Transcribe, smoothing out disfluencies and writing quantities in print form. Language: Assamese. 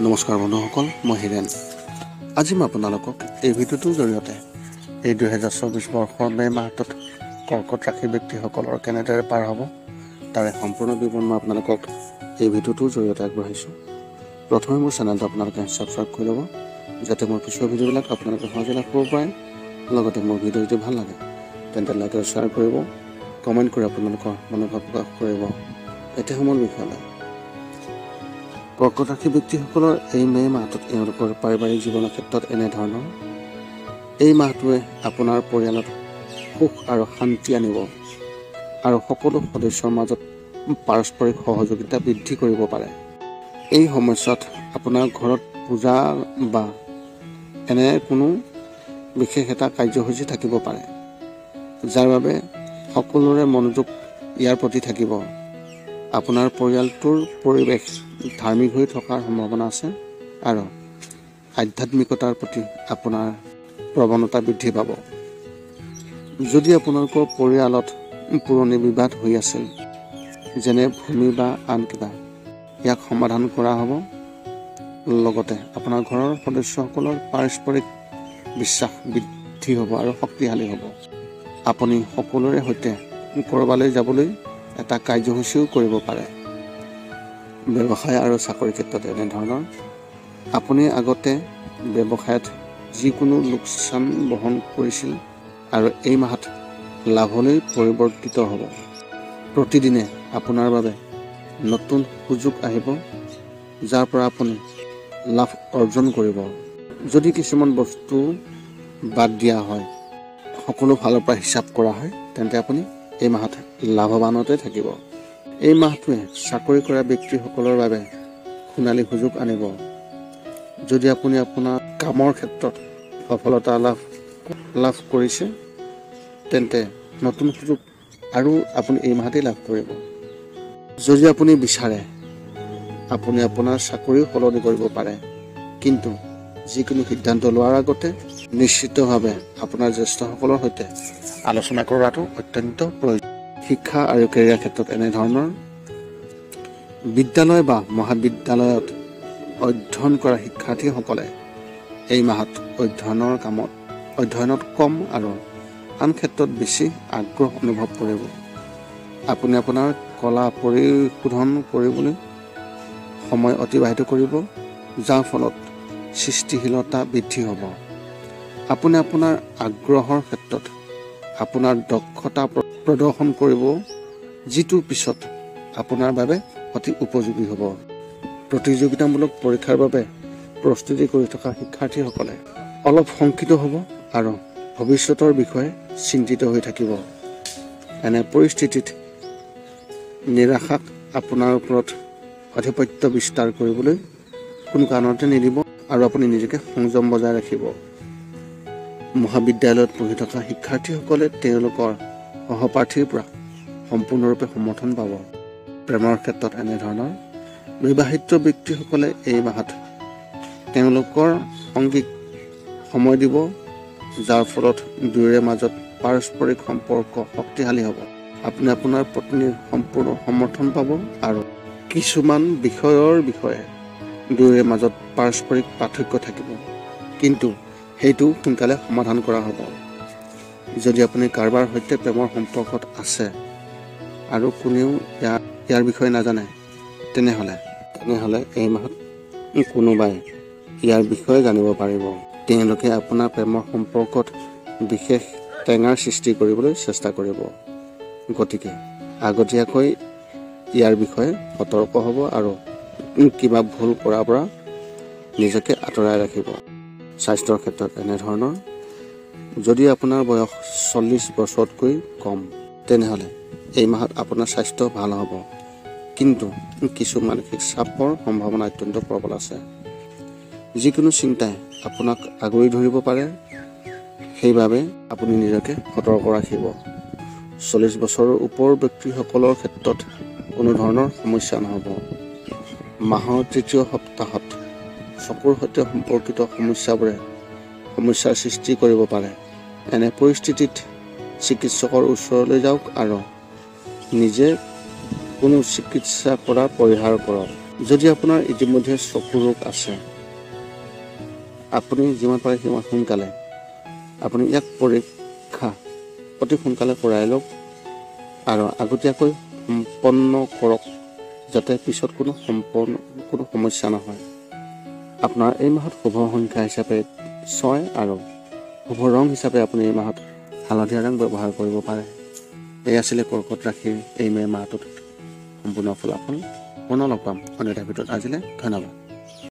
নমস্কাৰ বন্ধুসকল, মই হিৰেণ। আজি মই আপোনালোকক এই ভিডিঅ'টোৰ জৰিয়তে এই 2024 বৰ্ষৰ মে' মাহটোত কৰ্কট ৰাশি ব্যক্তিসকলৰ কেনেদৰে পাৰ হ'ব তাৰে সম্পূৰ্ণ বিৱৰণ মই আপোনালোকক এই ভিডিঅ'টোৰ জৰিয়তে আগবঢ়াইছোঁ। প্ৰথমে মোৰ চেনেলটো আপোনালোকে ছাবস্ক্ৰাইব কৰি ল'ব, যাতে মোৰ পিছৰ ভিডিঅ'বিলাক আপোনালোকে সহজে লাভ কৰিব পাৰে। লগতে মোৰ ভিডিঅ' যদি ভাল লাগে তেন্তে লাইক আৰু শ্বেয়াৰ কৰিব, কমেণ্ট কৰি আপোনালোকৰ মনোভাৱ প্ৰকাশ কৰিব। এতিয়া সমল বিষয়লৈ। কৰ্কট ৰাশি ব্যক্তিসকলৰ এই মে' মাহটোত এওঁলোকৰ পাৰিবাৰিক জীৱনৰ ক্ষেত্ৰত এনেধৰণৰ। এই মাহটোৱে আপোনাৰ পৰিয়ালত সুখ আৰু শান্তি আনিব আৰু সকলো সদস্যৰ মাজত পাৰস্পৰিক সহযোগিতা বৃদ্ধি কৰিব পাৰে। এই সময়ছোৱাত আপোনাৰ ঘৰত পূজা বা এনে কোনো বিশেষ এটা কাৰ্যসূচী থাকিব পাৰে, যাৰ বাবে সকলোৰে মনোযোগ ইয়াৰ প্ৰতি থাকিব। আপোনাৰ পৰিয়ালটোৰ পৰিৱেশ ধাৰ্মিক হৈ থকাৰ সম্ভাৱনা আছে আৰু আধ্যাত্মিকতাৰ প্ৰতি আপোনাৰ প্ৰৱণতা বৃদ্ধি পাব। যদি আপোনালোকৰ পৰিয়ালত পুৰণি বিবাদ হৈ আছিল, যেনে ভূমি বা আন কিবা, ইয়াক সমাধান কৰা হ'ব। লগতে আপোনাৰ ঘৰৰ সদস্যসকলৰ পাৰস্পৰিক বিশ্বাস বৃদ্ধি হ'ব আৰু শক্তিশালী হ'ব। আপুনি সকলোৰে সৈতে ক'ৰবালৈ যাবলৈ এটা কাৰ্যসূচীও কৰিব পাৰে। ব্যৱসায় আৰু চাকৰিৰ ক্ষেত্ৰত এনেধৰণৰ। আপুনি আগতে ব্যৱসায়ত যিকোনো লোকচান বহন কৰিছিল আৰু এই মাহত লাভলৈ পৰিৱৰ্তিত হ'ব। প্ৰতিদিনে আপোনাৰ বাবে নতুন সুযোগ আহিব, যাৰ পৰা আপুনি লাভ অৰ্জন কৰিব। যদি কিছুমান বস্তু বাদ দিয়া হয়, সকলো ফালৰ পৰা হিচাপ কৰা হয়, তেন্তে আপুনি এই মাহত লাভৱানতে থাকিব। এই মাহটোৱে চাকৰি কৰা ব্যক্তিসকলৰ বাবে সোণালী সুযোগ আনিব। যদি আপুনি আপোনাৰ কামৰ ক্ষেত্ৰত সফলতা লাভ কৰিছে, তেন্তে নতুন সুযোগ আৰু আপুনি এই মাহতেই লাভ কৰিব। যদি আপুনি বিচাৰে, আপুনি আপোনাৰ চাকৰি সলনি কৰিব পাৰে, কিন্তু যিকোনো সিদ্ধান্ত লোৱাৰ আগতে নিশ্চিতভাৱে আপোনাৰ জ্যেষ্ঠসকলৰ সৈতে আলোচনা কৰাটো অত্যন্ত প্ৰয়োজন। শিক্ষা আৰু কেৰিয়াৰ ক্ষেত্ৰত এনেধৰণৰ। বিদ্যালয় বা মহাবিদ্যালয়ত অধ্যয়ন কৰা শিক্ষাৰ্থীসকলে এই মাহত অধ্যয়নত কম আৰু আন ক্ষেত্ৰত বেছি আগ্ৰহ অনুভৱ কৰিব। আপুনি আপোনাৰ কলা পৰিশোধন কৰিবলৈ সময় অতিবাহিত কৰিব, যাৰ ফলত সৃষ্টিশীলতা বৃদ্ধি হ'ব। আপুনি আপোনাৰ আগ্ৰহৰ ক্ষেত্ৰত আপোনাৰ দক্ষতা প্ৰদৰ্শন কৰিব, যিটো পিছত আপোনাৰ বাবে অতি উপযোগী হ'ব। প্ৰতিযোগিতামূলক পৰীক্ষাৰ বাবে প্ৰস্তুতি কৰি থকা শিক্ষাৰ্থীসকলে অলপ শংকিত হ'ব আৰু ভৱিষ্যতৰ বিষয়ে চিন্তিত হৈ থাকিব। এনে পৰিস্থিতিত নিৰাশাক আপোনাৰ ওপৰত আধিপত্য বিস্তাৰ কৰিবলৈ কোনো কাৰণতে নিদিব আৰু আপুনি নিজকে সংযম বজাই ৰাখিব। মহাবিদ্যালয়ত পঢ়ি থকা শিক্ষাৰ্থীসকলে তেওঁলোকৰ সহপাঠীৰ পৰা সম্পূৰ্ণৰূপে সমৰ্থন পাব। প্ৰেমৰ ক্ষেত্ৰত এনেধৰণৰ। বিবাহিত ব্যক্তিসকলে এই মাহত তেওঁলোকৰ সঙ্গীক সময় দিব, যাৰ ফলত দুয়োৰে মাজত পাৰস্পৰিক সম্পৰ্ক শক্তিশালী হ'ব। আপুনি আপোনাৰ পত্নীৰ সম্পূৰ্ণ সমৰ্থন পাব আৰু কিছুমান বিষয়ৰ বিষয়ে দুয়োৰে মাজত পাৰস্পৰিক পাৰ্থক্য থাকিব, কিন্তু সেইটো সোনকালে সমাধান কৰা হ'ব। যদি আপুনি কাৰোবাৰ সৈতে প্ৰেমৰ সম্পৰ্কত আছে আৰু কোনেও ইয়াৰ বিষয়ে নাজানে, তেনেহ'লে এই মাহত কোনোবাই ইয়াৰ বিষয়ে জানিব পাৰিব। তেওঁলোকে আপোনাৰ প্ৰেমৰ সম্পৰ্কত বিশেষ টেঙাৰ সৃষ্টি কৰিবলৈ চেষ্টা কৰিব। গতিকে আগতীয়াকৈ ইয়াৰ বিষয়ে সতৰ্ক হ'ব আৰু কিবা ভুল কৰাৰ পৰা নিজকে আঁতৰাই ৰাখিব। স্বাস্থ্যৰ ক্ষেত্ৰত এনেধৰণৰ। যদি আপোনাৰ বয়স 40 বছৰতকৈ কম, তেনেহ'লে এই মাহত আপোনাৰ স্বাস্থ্য ভাল হ'ব, কিন্তু কিছু মানসিক চাপৰ সম্ভাৱনা অত্যন্ত প্ৰবল আছে। যিকোনো চিন্তাই আপোনাক আগুৰি ধৰিব পাৰে, সেইবাবে আপুনি নিজকে সতৰ্ক ৰাখিব। 40 বছৰৰ ওপৰৰ ব্যক্তিসকলৰ ক্ষেত্ৰত কোনো ধৰণৰ সমস্যা নহ'ব। মাহৰ তৃতীয় সপ্তাহত চকুৰ সৈতে সম্পৰ্কিত সমস্যাৰ সৃষ্টি কৰিব পাৰে। এনে পৰিস্থিতিত চিকিৎসকৰ ওচৰলৈ যাওক আৰু নিজে কোনো চিকিৎসা কৰা পৰিহাৰ কৰক। যদি আপোনাৰ ইতিমধ্যে চকু ৰোগ আছে, আপুনি যিমান পাৰে সিমান সোনকালে আপুনি ইয়াক পৰীক্ষা অতি সোনকালে কৰাই লওক আৰু আগতীয়াকৈ সম্পন্ন কৰক, যাতে পিছত কোনো সমস্যা নহয়। আপোনাৰ এই মাহত শুভ সংখ্যা হিচাপে 6 আৰু শুভ ৰং হিচাপে আপুনি এই মাহত হালধীয়া ৰং ব্যৱহাৰ কৰিব পাৰে। এই আছিলে কৰ্কট ৰাশিৰ এই মে' মাহটোত সম্পূৰ্ণ ফলাফল। পুনৰ লগ পাম অন্য এটা ভিডিঅ'ত। আজিলৈ ধন্যবাদ।